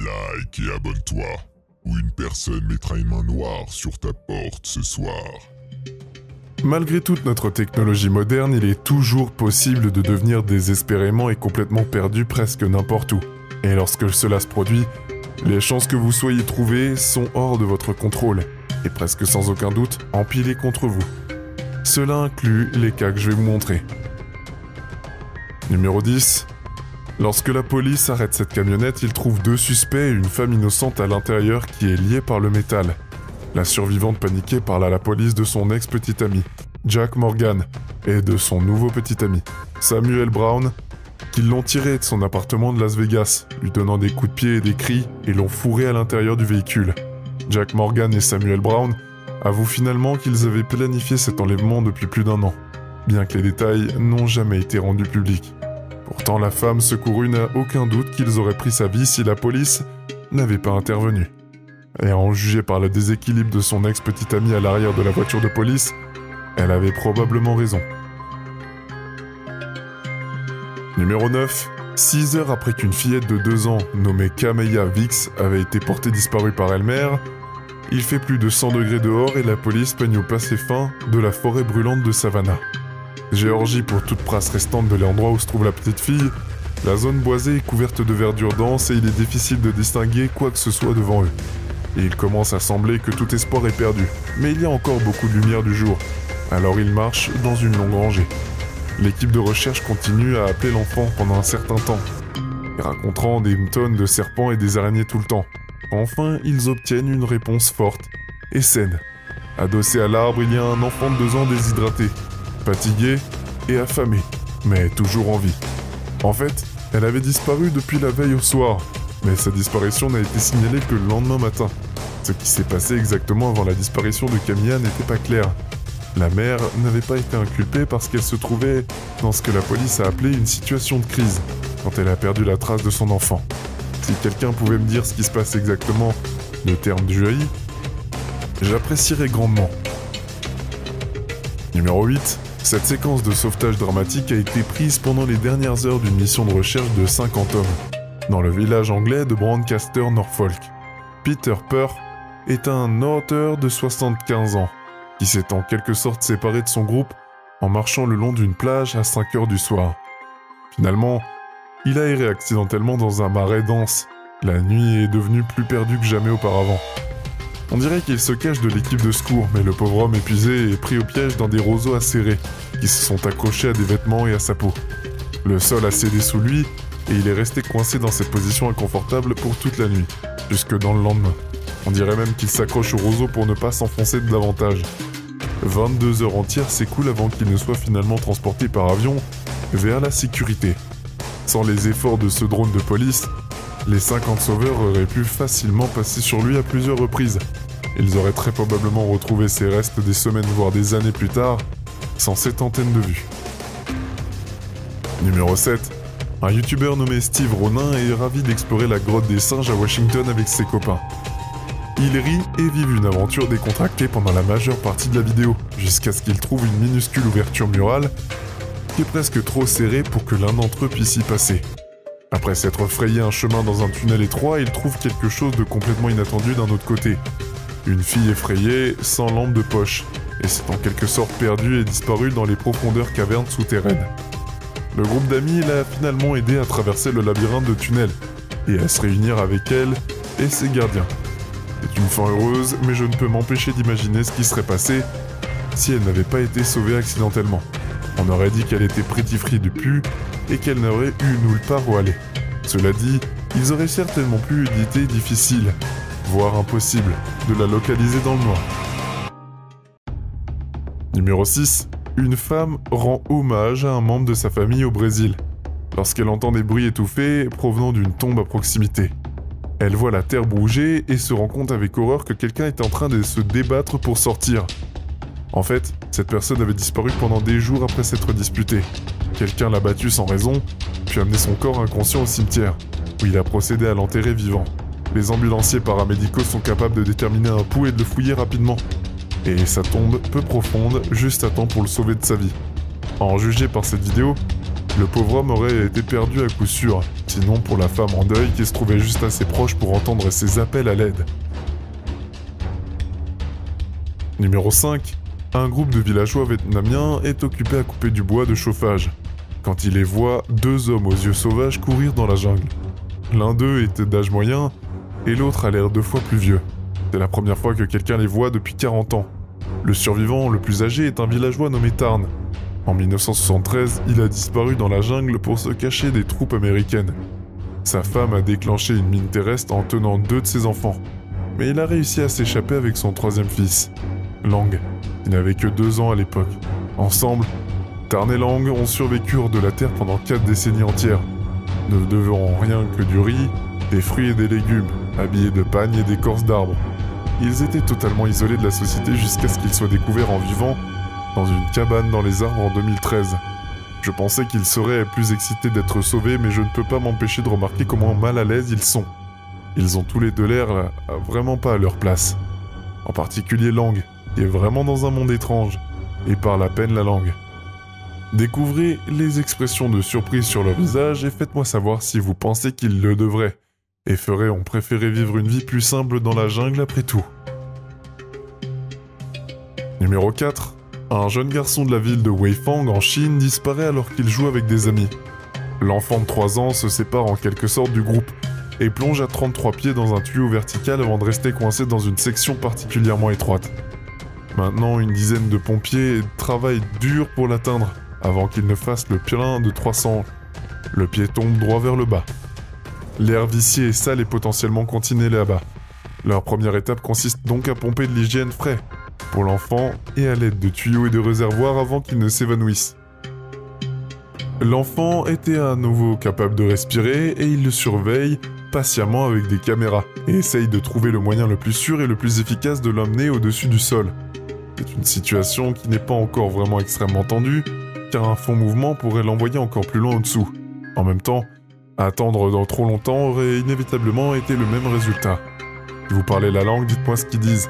like et abonne-toi, ou une personne mettra une main noire sur ta porte ce soir. Malgré toute notre technologie moderne, il est toujours possible de devenir désespérément et complètement perdu presque n'importe où. Et lorsque cela se produit, les chances que vous soyez trouvé sont hors de votre contrôle, et presque sans aucun doute empilées contre vous. Cela inclut les cas que je vais vous montrer. Numéro 10. Lorsque la police arrête cette camionnette, ils trouvent deux suspects et une femme innocente à l'intérieur qui est liée par le métal. La survivante paniquée parle à la police de son ex-petit ami, Jack Morgan, et de son nouveau petit ami, Samuel Brown, qui l'ont tiré de son appartement de Las Vegas, lui donnant des coups de pied et des cris, et l'ont fourré à l'intérieur du véhicule. Jack Morgan et Samuel Brown avouent finalement qu'ils avaient planifié cet enlèvement depuis plus d'1 an, bien que les détails n'ont jamais été rendus publics. Pourtant, la femme secourue n'a aucun doute qu'ils auraient pris sa vie si la police n'avait pas intervenu. Et à en juger par le déséquilibre de son ex-petit ami à l'arrière de la voiture de police, elle avait probablement raison. Numéro 9. 6 heures après qu'une fillette de 2 ans, nommée Kameya Vix, avait été portée disparue par elle-mère, il fait plus de 100 degrés dehors et la police peigne au passé fin de la forêt brûlante de Savannah. Géorgie pour toute trace restante de l'endroit où se trouve la petite fille, la zone boisée est couverte de verdure dense et il est difficile de distinguer quoi que ce soit devant eux. Et il commence à sembler que tout espoir est perdu, mais il y a encore beaucoup de lumière du jour. Alors ils marchent dans une longue rangée. L'équipe de recherche continue à appeler l'enfant pendant un certain temps, racontant des tonnes de serpents et des araignées tout le temps. Enfin, ils obtiennent une réponse forte et saine. Adossé à l'arbre, il y a un enfant de 2 ans déshydraté, fatigué et affamé, mais toujours en vie. En fait, elle avait disparu depuis la veille au soir, mais sa disparition n'a été signalée que le lendemain matin. Ce qui s'est passé exactement avant la disparition de Camilla n'était pas clair. La mère n'avait pas été inculpée parce qu'elle se trouvait dans ce que la police a appelé une situation de crise, quand elle a perdu la trace de son enfant. Si quelqu'un pouvait me dire ce qui se passe exactement, le terme du jury, j'apprécierais grandement. Numéro 8. Cette séquence de sauvetage dramatique a été prise pendant les dernières heures d'une mission de recherche de 50 hommes, dans le village anglais de Brancaster, Norfolk. Peter Purr est un auteur de 75 ans, qui s'est en quelque sorte séparé de son groupe en marchant le long d'une plage à 5 heures du soir. Finalement, il a erré accidentellement dans un marais dense. La nuit est devenue plus perdue que jamais auparavant. On dirait qu'il se cache de l'équipe de secours, mais le pauvre homme épuisé est pris au piège dans des roseaux acérés, qui se sont accrochés à des vêtements et à sa peau. Le sol a cédé sous lui, et il est resté coincé dans cette position inconfortable pour toute la nuit, jusque dans le lendemain. On dirait même qu'il s'accroche au roseau pour ne pas s'enfoncer davantage. 22 heures entières s'écoulent avant qu'il ne soit finalement transporté par avion vers la sécurité. Sans les efforts de ce drone de police, les 50 sauveurs auraient pu facilement passer sur lui à plusieurs reprises. Ils auraient très probablement retrouvé ses restes des semaines voire des années plus tard, sans cette antenne de vue. Numéro 7. Un youtubeur nommé Steve Ronin est ravi d'explorer la grotte des singes à Washington avec ses copains. Ils rient et vivent une aventure décontractée pendant la majeure partie de la vidéo, jusqu'à ce qu'ils trouvent une minuscule ouverture murale qui est presque trop serrée pour que l'un d'entre eux puisse y passer. Après s'être frayé un chemin dans un tunnel étroit, ils trouvent quelque chose de complètement inattendu d'un autre côté. Une fille effrayée, sans lampe de poche, et s'est en quelque sorte perdue et disparue dans les profondeurs cavernes souterraines. Le groupe d'amis l'a finalement aidé à traverser le labyrinthe de tunnels, et à se réunir avec elle et ses gardiens. C'est une fin heureuse, mais je ne peux m'empêcher d'imaginer ce qui serait passé si elle n'avait pas été sauvée accidentellement. On aurait dit qu'elle était pretty free du pu et qu'elle n'aurait eu nulle part où aller. Cela dit, ils auraient certainement pu une idée difficile, voire impossible, de la localiser dans le noir. Numéro 6. Une femme rend hommage à un membre de sa famille au Brésil, lorsqu'elle entend des bruits étouffés provenant d'une tombe à proximité. Elle voit la terre bouger et se rend compte avec horreur que quelqu'un est en train de se débattre pour sortir. En fait, cette personne avait disparu pendant des jours après s'être disputée. Quelqu'un l'a battu sans raison, puis amené son corps inconscient au cimetière, où il a procédé à l'enterrer vivant. Les ambulanciers paramédicaux sont capables de déterminer un pouls et de le fouiller rapidement. Et sa tombe peu profonde, juste à temps pour le sauver de sa vie. À en juger par cette vidéo, Le pauvre homme aurait été perdu à coup sûr, sinon pour la femme en deuil qui se trouvait juste assez proche pour entendre ses appels à l'aide. Numéro 5. Un groupe de villageois vietnamiens est occupé à couper du bois de chauffage, quand il les voit 2 hommes aux yeux sauvages courir dans la jungle. L'un d'eux était d'âge moyen, et l'autre a l'air 2 fois plus vieux. C'est la première fois que quelqu'un les voit depuis 40 ans. Le survivant, le plus âgé, est un villageois nommé Tarn. En 1973, il a disparu dans la jungle pour se cacher des troupes américaines. Sa femme a déclenché une mine terrestre en tenant 2 de ses enfants. Mais il a réussi à s'échapper avec son 3e fils, Lang, qui n'avait que 2 ans à l'époque. Ensemble, Tarn et Lang ont survécu hors de la terre pendant 4 décennies entières, ne devinant rien que du riz, des fruits et des légumes, habillés de pagnes et d'écorces d'arbres. Ils étaient totalement isolés de la société jusqu'à ce qu'ils soient découverts en vivant dans une cabane dans les arbres en 2013. Je pensais qu'ils seraient plus excités d'être sauvés, mais je ne peux pas m'empêcher de remarquer comment mal à l'aise ils sont. Ils ont tous les 2 l'air vraiment pas à leur place. En particulier Lang, qui est vraiment dans un monde étrange, et parle à peine la langue. Découvrez les expressions de surprise sur leur visage et faites-moi savoir si vous pensez qu'ils le devraient, et ont préféré vivre une vie plus simple dans la jungle après tout. Numéro 4. Un jeune garçon de la ville de Weifang en Chine disparaît alors qu'il joue avec des amis. L'enfant de 3 ans se sépare en quelque sorte du groupe et plonge à 33 pieds dans un tuyau vertical avant de rester coincé dans une section particulièrement étroite. Maintenant, une dizaine de pompiers travaillent dur pour l'atteindre avant qu'il ne fasse le plein de 300. Le pied tombe droit vers le bas. L'air vicié et sale est potentiellement continé là-bas. Leur première étape consiste donc à pomper de l'hygiène frais pour l'enfant et à l'aide de tuyaux et de réservoirs avant qu'il ne s'évanouisse. L'enfant était à nouveau capable de respirer et il le surveille patiemment avec des caméras et essaye de trouver le moyen le plus sûr et le plus efficace de l'emmener au-dessus du sol. C'est une situation qui n'est pas encore vraiment extrêmement tendue, car un fond mouvement pourrait l'envoyer encore plus loin au-dessous. En même temps, attendre dans trop longtemps aurait inévitablement été le même résultat. Si vous parlez la langue, dites-moi ce qu'ils disent.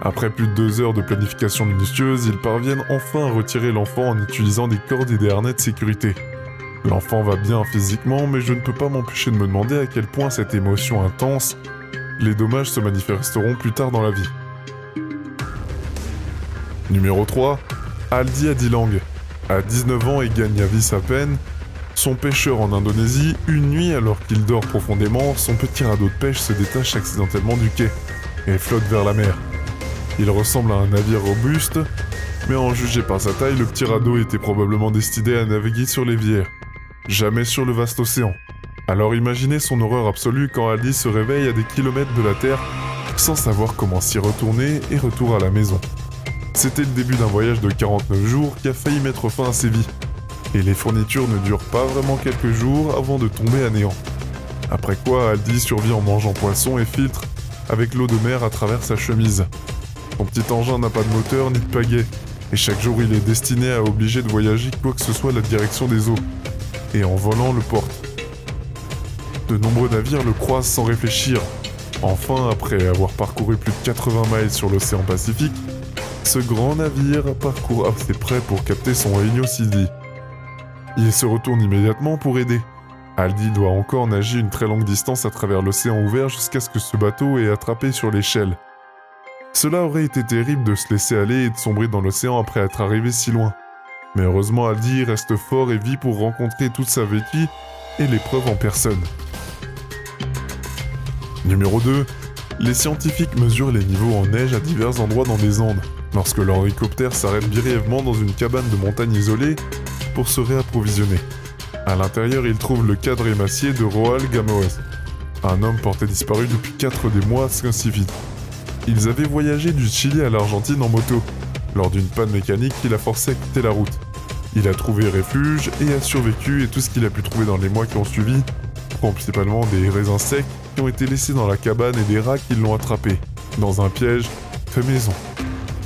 Après plus de 2 heures de planification minutieuse, ils parviennent enfin à retirer l'enfant en utilisant des cordes et des harnais de sécurité. L'enfant va bien physiquement, mais je ne peux pas m'empêcher de me demander à quel point cette émotion intense, les dommages se manifesteront plus tard dans la vie. Numéro 3. Aldi Adilang. À 19 ans et gagne à vie sa peine, son pêcheur en Indonésie, une nuit alors qu'il dort profondément, son petit radeau de pêche se détache accidentellement du quai et flotte vers la mer. Il ressemble à un navire robuste, mais en juger par sa taille, le petit radeau était probablement destiné à naviguer sur les rivières, jamais sur le vaste océan. Alors imaginez son horreur absolue quand Aldi se réveille à des kilomètres de la terre, sans savoir comment s'y retourner et retour à la maison. C'était le début d'un voyage de 49 jours qui a failli mettre fin à ses vies, et les fournitures ne durent pas vraiment quelques jours avant de tomber à néant. Après quoi, Aldi survit en mangeant poisson et filtre avec l'eau de mer à travers sa chemise. Son petit engin n'a pas de moteur ni de pagaie, et chaque jour il est destiné à obliger de voyager quoi que ce soit la direction des eaux, et en volant le porte. De nombreux navires le croisent sans réfléchir. Enfin, après avoir parcouru plus de 80 miles sur l'océan Pacifique, ce grand navire parcourt assez près pour capter son Rhino CD. Il se retourne immédiatement pour aider. Aldi doit encore nager une très longue distance à travers l'océan ouvert jusqu'à ce que ce bateau ait attrapé sur l'échelle. Cela aurait été terrible de se laisser aller et de sombrer dans l'océan après être arrivé si loin. Mais heureusement Aldi reste fort et vit pour rencontrer toute sa vécu et l'épreuve en personne. Numéro 2. Les scientifiques mesurent les niveaux en neige à divers endroits dans des Andes, lorsque leur hélicoptère s'arrête brièvement dans une cabane de montagne isolée pour se réapprovisionner. À l'intérieur, ils trouvent le cadre émacié de Roal Gamoes, un homme porté disparu depuis 4 des mois scientifiques. Ils avaient voyagé du Chili à l'Argentine en moto, lors d'une panne mécanique qui l'a forcé à quitter la route. Il a trouvé refuge et a survécu, et tout ce qu'il a pu trouver dans les mois qui ont suivi, principalement des raisins secs qui ont été laissés dans la cabane et des rats qui l'ont attrapé, dans un piège fait maison.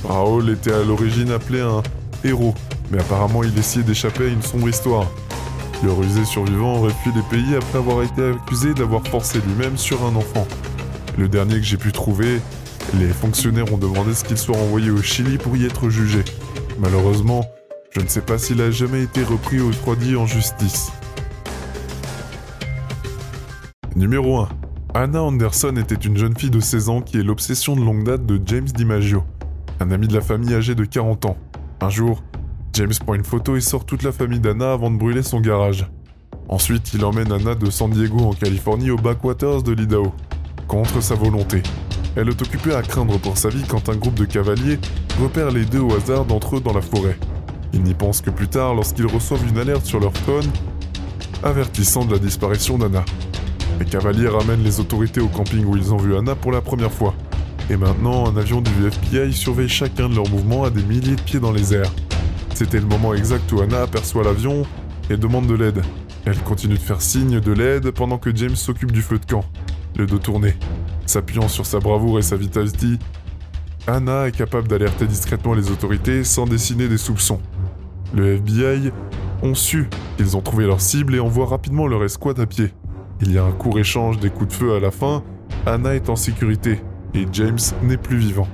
Raoul était à l'origine appelé un héros, mais apparemment il essayait d'échapper à une sombre histoire. Le rusé survivant aurait fui les pays après avoir été accusé d'avoir forcé lui-même sur un enfant. Le dernier que j'ai pu trouver, les fonctionnaires ont demandé ce qu'il soit envoyé au Chili pour y être jugé. Malheureusement, Je ne sais pas s'il a jamais été repris ou refroidi en justice. Numéro 1. Anna Anderson était une jeune fille de 16 ans qui est l'obsession de longue date de James DiMaggio, un ami de la famille âgé de 40 ans. Un jour, James prend une photo et sort toute la famille d'Anna avant de brûler son garage. Ensuite, il emmène Anna de San Diego en Californie au backwaters de l'Idaho, contre sa volonté. Elle est occupée à craindre pour sa vie quand un groupe de cavaliers repère les deux au hasard d'entre eux dans la forêt. Ils n'y pensent que plus tard lorsqu'ils reçoivent une alerte sur leur phone avertissant de la disparition d'Anna. Les cavaliers ramènent les autorités au camping où ils ont vu Anna pour la première fois. Et maintenant, un avion du FBI surveille chacun de leurs mouvements à des milliers de pieds dans les airs. C'était le moment exact où Anna aperçoit l'avion et demande de l'aide. Elle continue de faire signe de l'aide pendant que James s'occupe du feu de camp, le dos tourné. S'appuyant sur sa bravoure et sa vitalité, Anna est capable d'alerter discrètement les autorités sans dessiner des soupçons. Le FBI ont su qu'ils ont trouvé leur cible et envoient rapidement leur escouade à pied. Il y a un court échange des coups de feu à la fin, Anna est en sécurité et James n'est plus vivant.